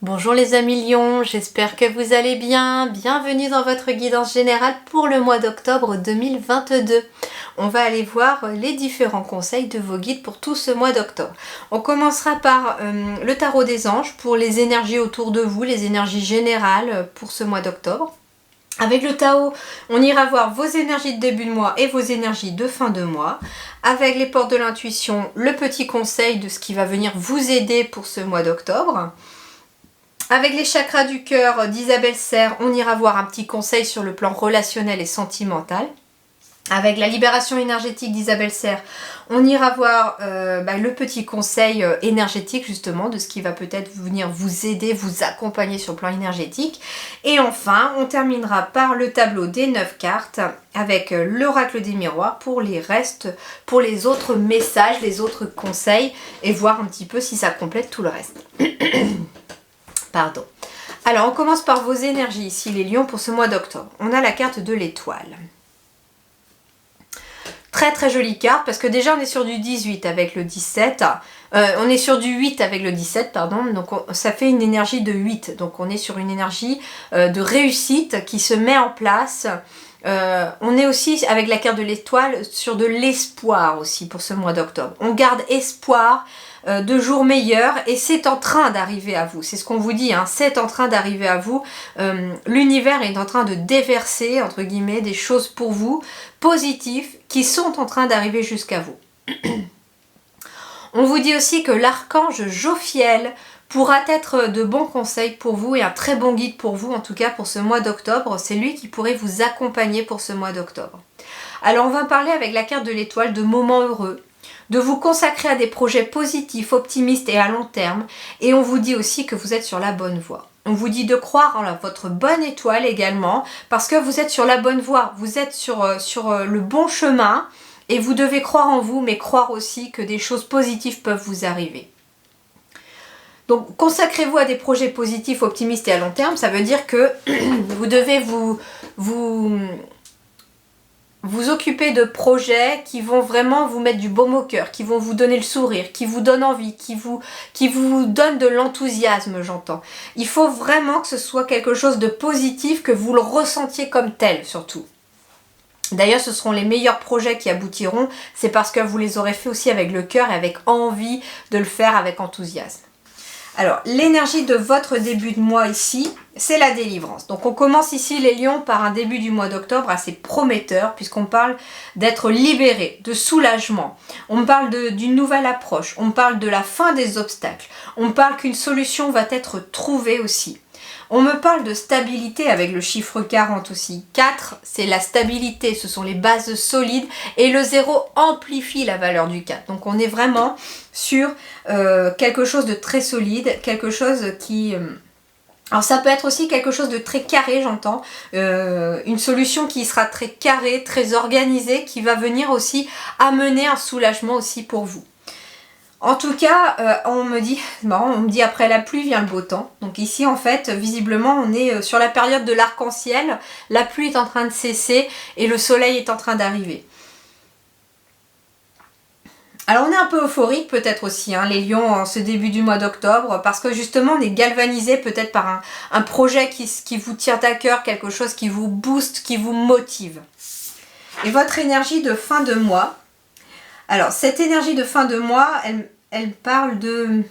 Bonjour les amis Lions, j'espère que vous allez bien. Bienvenue dans votre guidance générale pour le mois d'octobre 2022. On va aller voir les différents conseils de vos guides pour tout ce mois d'octobre. On commencera par le tarot des anges pour les énergies autour de vous, les énergies générales pour ce mois d'octobre. Avec le tarot, on ira voir vos énergies de début de mois et vos énergies de fin de mois. Avec les portes de l'intuition, le petit conseil de ce qui va venir vous aider pour ce mois d'octobre. Avec les chakras du cœur d'Isabelle Serre, on ira voir un petit conseil sur le plan relationnel et sentimental. Avec la libération énergétique d'Isabelle Serre, on ira voir le petit conseil énergétique justement de ce qui va peut-être venir vous aider, vous accompagner sur le plan énergétique. Et enfin, on terminera par le tableau des 9 cartes avec l'oracle des miroirs pour les restes, pour les autres messages, les autres conseils et voir un petit peu si ça complète tout le reste. Pardon. Alors, on commence par vos énergies ici, les lions, pour ce mois d'octobre. On a la carte de l'étoile. Très très jolie carte, parce que déjà on est sur du 18 avec le 17. On est sur du 8 avec le 17, pardon. Donc ça fait une énergie de 8. Donc on est sur une énergie de réussite qui se met en place. On est aussi, avec la carte de l'étoile, sur de l'espoir aussi pour ce mois d'octobre. On garde espoir de jours meilleurs et c'est en train d'arriver à vous. C'est ce qu'on vous dit, hein, c'est en train d'arriver à vous. L'univers est en train de déverser, entre guillemets, des choses pour vous, positives, qui sont en train d'arriver jusqu'à vous. On vous dit aussi que l'archange Jophiel pourra être de bons conseils pour vous et un très bon guide pour vous, en tout cas pour ce mois d'octobre. C'est lui qui pourrait vous accompagner pour ce mois d'octobre. Alors on va parler avec la carte de l'étoile de moments heureux, de vous consacrer à des projets positifs, optimistes et à long terme. Et on vous dit aussi que vous êtes sur la bonne voie. On vous dit de croire en votre bonne étoile également, parce que vous êtes sur la bonne voie, vous êtes sur le bon chemin, et vous devez croire en vous, mais croire aussi que des choses positives peuvent vous arriver. Donc consacrez-vous à des projets positifs, optimistes et à long terme, ça veut dire que vous devez vous occuper de projets qui vont vraiment vous mettre du baume au cœur, qui vont vous donner le sourire, qui vous donnent envie, qui vous donnent de l'enthousiasme, j'entends. Il faut vraiment que ce soit quelque chose de positif, que vous le ressentiez comme tel, surtout. D'ailleurs, ce seront les meilleurs projets qui aboutiront, c'est parce que vous les aurez fait aussi avec le cœur et avec envie de le faire avec enthousiasme. Alors, l'énergie de votre début de mois ici, c'est la délivrance. Donc, on commence ici les lions par un début du mois d'octobre assez prometteur, puisqu'on parle d'être libéré, de soulagement. On parle d'une nouvelle approche, on parle de la fin des obstacles, on parle qu'une solution va être trouvée aussi. On me parle de stabilité avec le chiffre 40 aussi. 4, c'est la stabilité, ce sont les bases solides. Et le 0 amplifie la valeur du 4. Donc on est vraiment sur quelque chose de très solide, quelque chose qui... Alors ça peut être aussi quelque chose de très carré, j'entends. Une solution qui sera très carrée, très organisée, qui va venir aussi amener un soulagement aussi pour vous. En tout cas, on me dit après la pluie vient le beau temps. Donc ici, en fait, visiblement, on est sur la période de l'arc-en-ciel. La pluie est en train de cesser et le soleil est en train d'arriver. Alors on est un peu euphorique peut-être aussi, hein, les lions, en ce début du mois d'octobre, parce que justement on est galvanisé peut-être par un projet qui vous tient à cœur, quelque chose qui vous booste, qui vous motive. Et votre énergie de fin de mois. Alors, cette énergie de fin de mois, elle parle de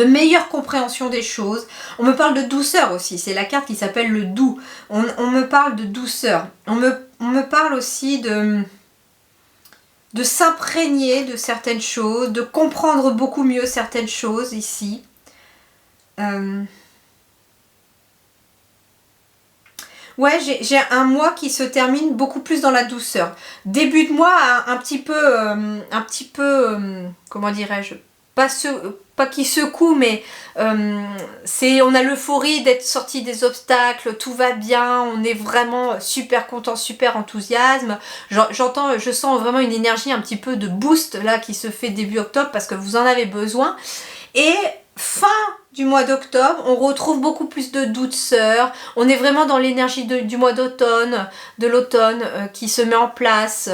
meilleure compréhension des choses. On me parle de douceur aussi, c'est la carte qui s'appelle le doux. On me parle de douceur. On me parle aussi de s'imprégner de certaines choses, de comprendre beaucoup mieux certaines choses ici. Ouais, j'ai un mois qui se termine beaucoup plus dans la douceur. Début de mois, un petit peu, comment dirais-je, pas qui secoue, mais on a l'euphorie d'être sorti des obstacles, tout va bien, on est vraiment super content, super enthousiasme. Je sens vraiment une énergie un petit peu de boost là qui se fait début octobre parce que vous en avez besoin. Et fin du mois d'octobre, on retrouve beaucoup plus de douceur. On est vraiment dans l'énergie du mois d'automne, de l'automne qui se met en place.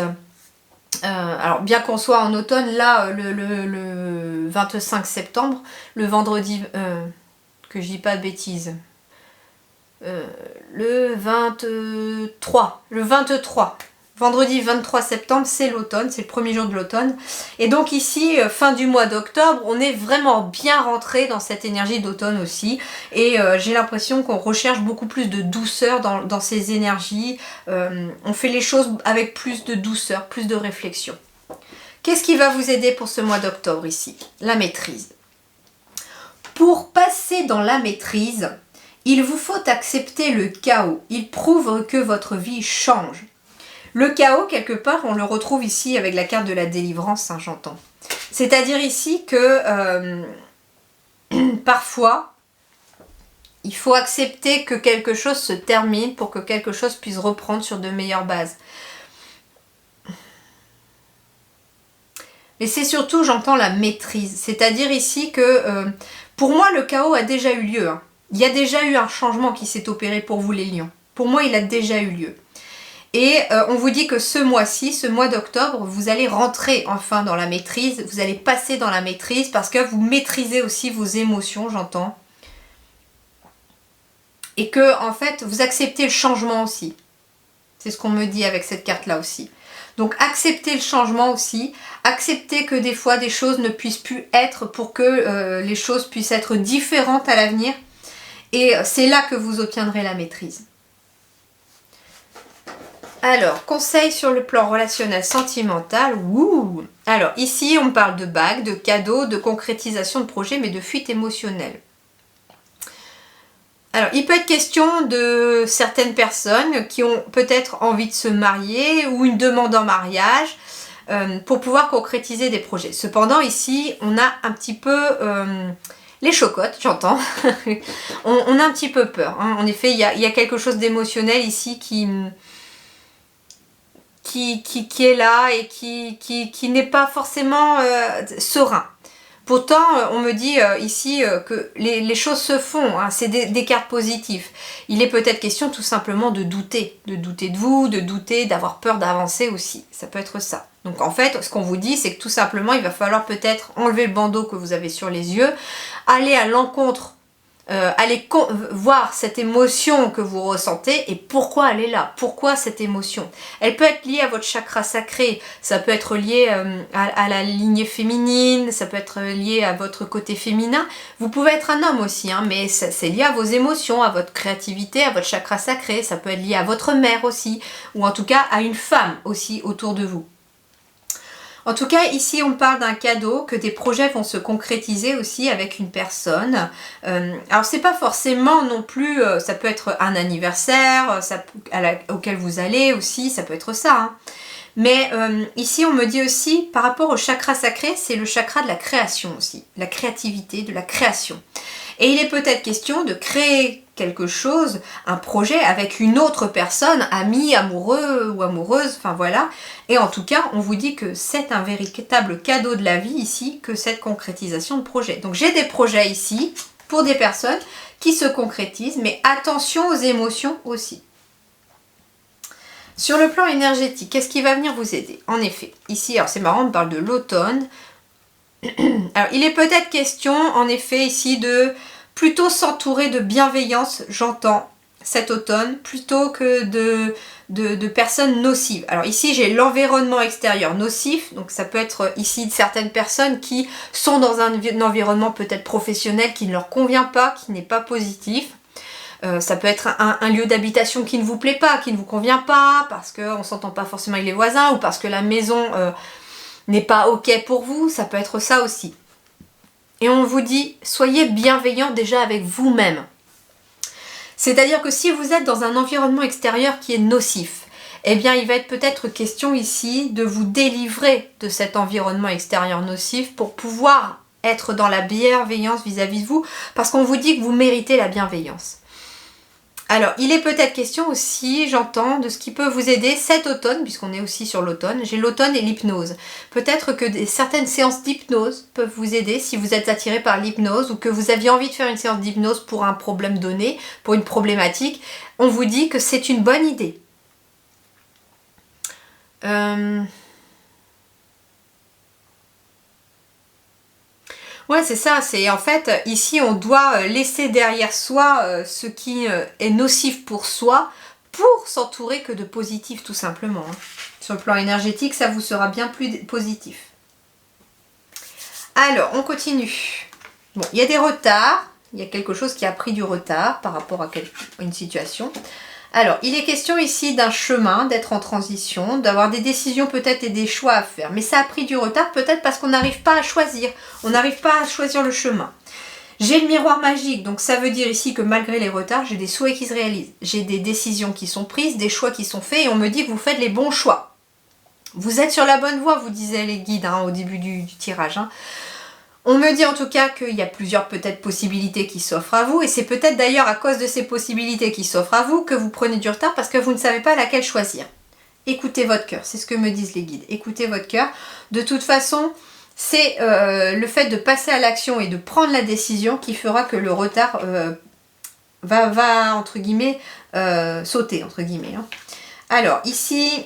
Alors bien qu'on soit en automne, là le 25 septembre, le vendredi que je dis pas de bêtises. Le 23. Vendredi 23 septembre, c'est l'automne, c'est le premier jour de l'automne. Et donc ici, fin du mois d'octobre, on est vraiment bien rentré dans cette énergie d'automne aussi. Et j'ai l'impression qu'on recherche beaucoup plus de douceur dans ces énergies. On fait les choses avec plus de douceur, plus de réflexion. Qu'est-ce qui va vous aider pour ce mois d'octobre ici? La maîtrise. Pour passer dans la maîtrise, il vous faut accepter le chaos. Il prouve que votre vie change. Le chaos, quelque part, on le retrouve ici avec la carte de la délivrance, hein, j'entends. C'est-à-dire ici que parfois, il faut accepter que quelque chose se termine pour que quelque chose puisse reprendre sur de meilleures bases. Mais c'est surtout, j'entends la maîtrise. C'est-à-dire ici que, pour moi, le chaos a déjà eu lieu. Hein. Il y a déjà eu un changement qui s'est opéré pour vous, les lions. Pour moi, il a déjà eu lieu. Et on vous dit que ce mois-ci, ce mois d'octobre, vous allez rentrer enfin dans la maîtrise, vous allez passer dans la maîtrise parce que vous maîtrisez aussi vos émotions, j'entends. Et que, en fait, vous acceptez le changement aussi. C'est ce qu'on me dit avec cette carte-là aussi. Donc, acceptez le changement aussi. Acceptez que des fois, des choses ne puissent plus être pour que les choses puissent être différentes à l'avenir. Et c'est là que vous obtiendrez la maîtrise. Alors, conseil sur le plan relationnel sentimental. Ouh. Alors, ici, on parle de bagues, de cadeaux, de concrétisation de projets, mais de fuite émotionnelle. Alors, il peut être question de certaines personnes qui ont peut-être envie de se marier ou une demande en mariage pour pouvoir concrétiser des projets. Cependant, ici, on a un petit peu les chocottes, j'entends. on a un petit peu peur. Hein. En effet, il y a quelque chose d'émotionnel ici qui est là et qui n'est pas forcément serein. Pourtant, on me dit ici que les choses se font, hein, c'est des cartes positives. Il est peut-être question tout simplement de douter de vous, de douter, d'avoir peur d'avancer aussi. Ça peut être ça. Donc en fait, ce qu'on vous dit, c'est que tout simplement, il va falloir peut-être enlever le bandeau que vous avez sur les yeux, aller à l'encontre, aller voir cette émotion que vous ressentez et pourquoi elle est là, pourquoi cette émotion. Elle peut être liée à votre chakra sacré, ça peut être lié à la lignée féminine, ça peut être lié à votre côté féminin. Vous pouvez être un homme aussi, hein, mais c'est lié à vos émotions, à votre créativité, à votre chakra sacré. Ça peut être lié à votre mère aussi, ou en tout cas à une femme aussi autour de vous. En tout cas, ici, on parle d'un cadeau, que des projets vont se concrétiser aussi avec une personne. Alors, c'est pas forcément non plus, ça peut être un anniversaire auquel vous allez aussi, ça peut être ça. Hein. Mais ici, on me dit aussi, par rapport au chakra sacré, c'est le chakra de la création aussi, la créativité, de la création. Et il est peut-être question de créer quelque chose, un projet avec une autre personne, ami, amoureux ou amoureuse, enfin voilà. Et en tout cas, on vous dit que c'est un véritable cadeau de la vie ici, que cette concrétisation de projet. Donc j'ai des projets ici pour des personnes qui se concrétisent, mais attention aux émotions aussi. Sur le plan énergétique, qu'est-ce qui va venir vous aider? En effet, ici, alors c'est marrant, on parle de l'automne. Alors, il est peut-être question, en effet, ici, de plutôt s'entourer de bienveillance, j'entends, cet automne, plutôt que de personnes nocives. Alors ici, j'ai l'environnement extérieur nocif, donc ça peut être ici certaines personnes qui sont dans un environnement peut-être professionnel qui ne leur convient pas, qui n'est pas positif. Ça peut être un lieu d'habitation qui ne vous plaît pas, qui ne vous convient pas, parce qu'on ne s'entend pas forcément avec les voisins, ou parce que la maison n'est pas ok pour vous, ça peut être ça aussi. Et on vous dit, soyez bienveillant déjà avec vous-même. C'est-à-dire que si vous êtes dans un environnement extérieur qui est nocif, eh bien il va être peut-être question ici de vous délivrer de cet environnement extérieur nocif pour pouvoir être dans la bienveillance vis-à-vis de vous, parce qu'on vous dit que vous méritez la bienveillance. Alors, il est peut-être question aussi, j'entends, de ce qui peut vous aider cet automne, puisqu'on est aussi sur l'automne. J'ai l'automne et l'hypnose. Peut-être que certaines séances d'hypnose peuvent vous aider si vous êtes attiré par l'hypnose ou que vous aviez envie de faire une séance d'hypnose pour un problème donné, pour une problématique. On vous dit que c'est une bonne idée. Ouais, c'est ça. C'est en fait, ici, on doit laisser derrière soi ce qui est nocif pour soi pour s'entourer que de positif, tout simplement. Hein. Sur le plan énergétique, ça vous sera bien plus positif. Alors, on continue. Bon, il y a des retards. Il y a quelque chose qui a pris du retard par rapport à une situation. Alors, il est question ici d'un chemin, d'être en transition, d'avoir des décisions peut-être et des choix à faire. Mais ça a pris du retard peut-être parce qu'on n'arrive pas à choisir. On n'arrive pas à choisir le chemin. J'ai le miroir magique, donc ça veut dire ici que malgré les retards, j'ai des souhaits qui se réalisent. J'ai des décisions qui sont prises, des choix qui sont faits et on me dit que vous faites les bons choix. Vous êtes sur la bonne voie, vous disaient les guides au début du tirage. On me dit en tout cas qu'il y a plusieurs peut-être possibilités qui s'offrent à vous et c'est peut-être d'ailleurs à cause de ces possibilités qui s'offrent à vous que vous prenez du retard parce que vous ne savez pas laquelle choisir. Écoutez votre cœur, c'est ce que me disent les guides. Écoutez votre cœur. De toute façon, c'est le fait de passer à l'action et de prendre la décision qui fera que le retard va entre guillemets sauter entre guillemets. Hein. Alors ici...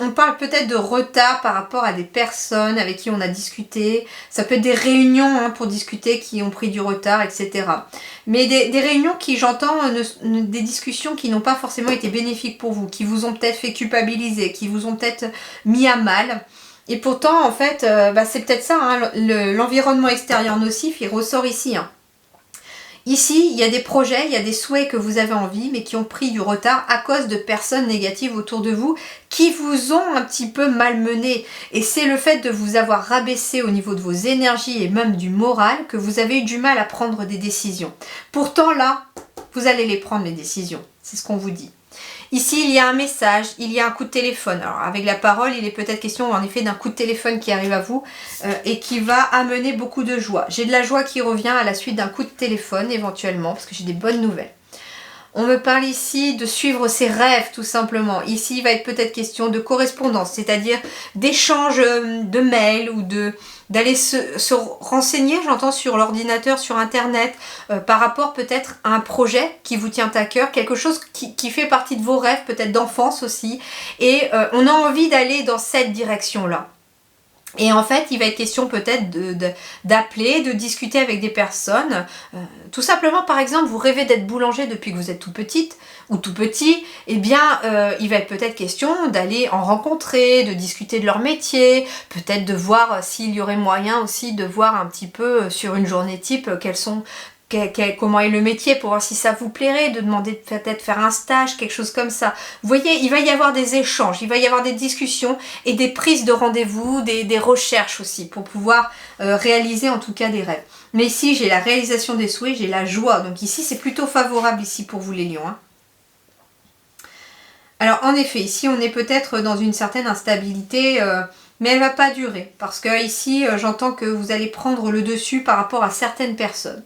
On parle peut-être de retard par rapport à des personnes avec qui on a discuté. Ça peut être des réunions pour discuter qui ont pris du retard, etc. Mais des réunions qui, j'entends, des discussions qui n'ont pas forcément été bénéfiques pour vous, qui vous ont peut-être fait culpabiliser, qui vous ont peut-être mis à mal. Et pourtant, en fait, c'est peut-être ça, hein, l'environnement extérieur nocif, il ressort ici. Hein. Ici, il y a des projets, il y a des souhaits que vous avez envie, mais qui ont pris du retard à cause de personnes négatives autour de vous qui vous ont un petit peu malmené. Et c'est le fait de vous avoir rabaissé au niveau de vos énergies et même du moral que vous avez eu du mal à prendre des décisions. Pourtant là, vous allez les prendre les décisions. C'est ce qu'on vous dit. Ici, il y a un message, il y a un coup de téléphone. Alors, avec la parole, il est peut-être question en effet d'un coup de téléphone qui arrive à vous et qui va amener beaucoup de joie. J'ai de la joie qui revient à la suite d'un coup de téléphone éventuellement parce que j'ai des bonnes nouvelles. On me parle ici de suivre ses rêves tout simplement. Ici, il va être peut-être question de correspondance, c'est-à-dire d'échange de mails ou d'aller se renseigner, j'entends, sur l'ordinateur, sur Internet, par rapport peut-être à un projet qui vous tient à cœur, quelque chose qui fait partie de vos rêves, peut-être d'enfance aussi. Et on a envie d'aller dans cette direction-là. Et en fait, il va être question peut-être d'appeler, de discuter avec des personnes. Tout simplement, par exemple, vous rêvez d'être boulanger depuis que vous êtes tout petite ou tout petit. Eh bien, il va être peut-être question d'aller en rencontrer, de discuter de leur métier. Peut-être de voir s'il y aurait moyen aussi de voir un petit peu sur une journée type comment est le métier pour voir si ça vous plairait, de demander peut-être faire un stage, quelque chose comme ça. Vous voyez, il va y avoir des échanges, il va y avoir des discussions et des prises de rendez-vous, des recherches aussi pour pouvoir réaliser en tout cas des rêves. Mais ici, j'ai la réalisation des souhaits, j'ai la joie. Donc ici, c'est plutôt favorable ici pour vous les lions. Hein. Alors en effet, ici, on est peut-être dans une certaine instabilité... mais elle ne va pas durer parce que ici, j'entends que vous allez prendre le dessus par rapport à certaines personnes.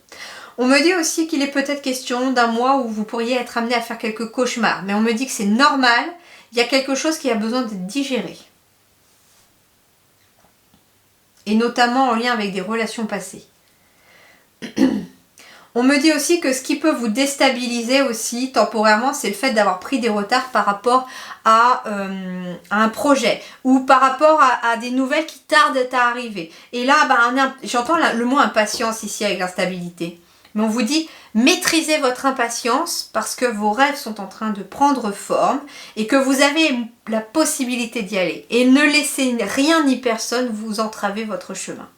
On me dit aussi qu'il est peut-être question d'un mois où vous pourriez être amené à faire quelques cauchemars. Mais on me dit que c'est normal, il y a quelque chose qui a besoin d'être digéré. Et notamment en lien avec des relations passées. On me dit aussi que ce qui peut vous déstabiliser aussi temporairement, c'est le fait d'avoir pris des retards par rapport à un projet ou par rapport à des nouvelles qui tardent à arriver. Et là, j'entends le mot impatience ici avec l'instabilité. Mais on vous dit, maîtrisez votre impatience parce que vos rêves sont en train de prendre forme et que vous avez la possibilité d'y aller. Et ne laissez rien ni personne vous entraver votre chemin.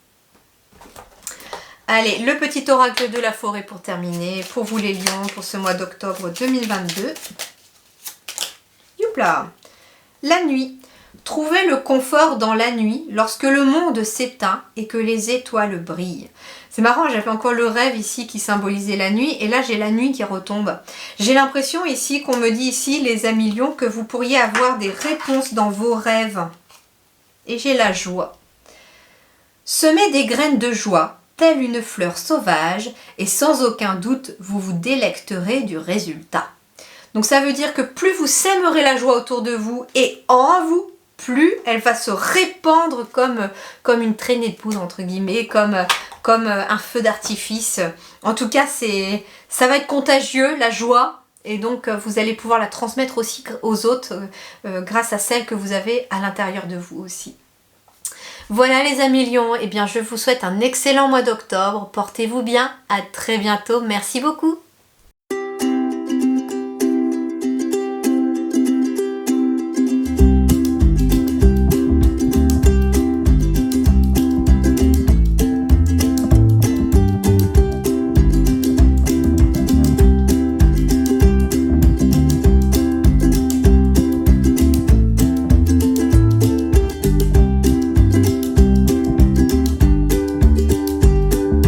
Allez, le petit oracle de la forêt pour terminer, pour vous les lions, pour ce mois d'octobre 2022. Youpla! La nuit. Trouvez le confort dans la nuit lorsque le monde s'éteint et que les étoiles brillent. C'est marrant, j'avais encore le rêve ici qui symbolisait la nuit et là j'ai la nuit qui retombe. J'ai l'impression ici qu'on me dit ici, les amis lions, que vous pourriez avoir des réponses dans vos rêves. Et j'ai la joie. Semez des graines de joie, telle une fleur sauvage, et sans aucun doute vous vous délecterez du résultat. Donc ça veut dire que plus vous sèmerez la joie autour de vous et en vous, plus elle va se répandre comme une traînée de poudre entre guillemets, comme un feu d'artifice. En tout cas, ça va être contagieux, la joie, et donc vous allez pouvoir la transmettre aussi aux autres grâce à celle que vous avez à l'intérieur de vous aussi. Voilà les amis lions, eh bien je vous souhaite un excellent mois d'octobre. Portez-vous bien, à très bientôt, merci beaucoup.